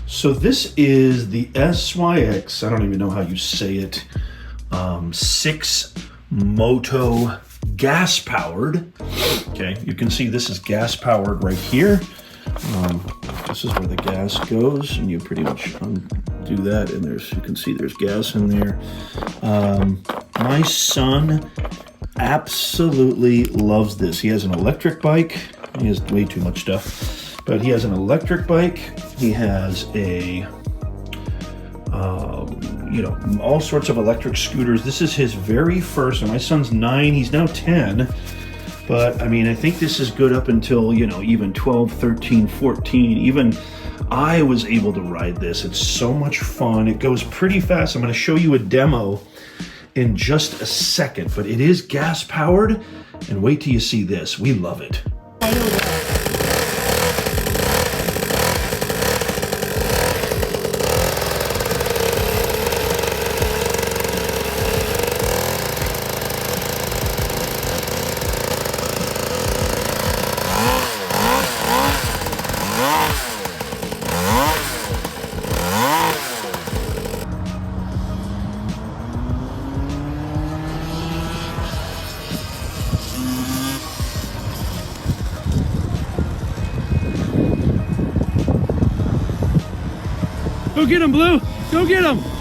So this is the SYX, I don't even know how you say it, 6 Moto gas powered. Okay, you can see this is gas powered right here. This is where the gas goes, and you pretty much undo that, and you can see there's gas in there. My son absolutely loves this. He has an electric bike. He has way too much stuff, but he has an electric bike. He has a all sorts of electric scooters. This is his very first, and my son's 9, he's now 10. But I mean, I think this is good up until, even 12, 13, 14. Even I was able to ride this. It's so much fun. It goes pretty fast. I'm going to show you a demo in just a second, but it is gas powered. And wait till you see this. We love it. Go get him, Blue! Go get him!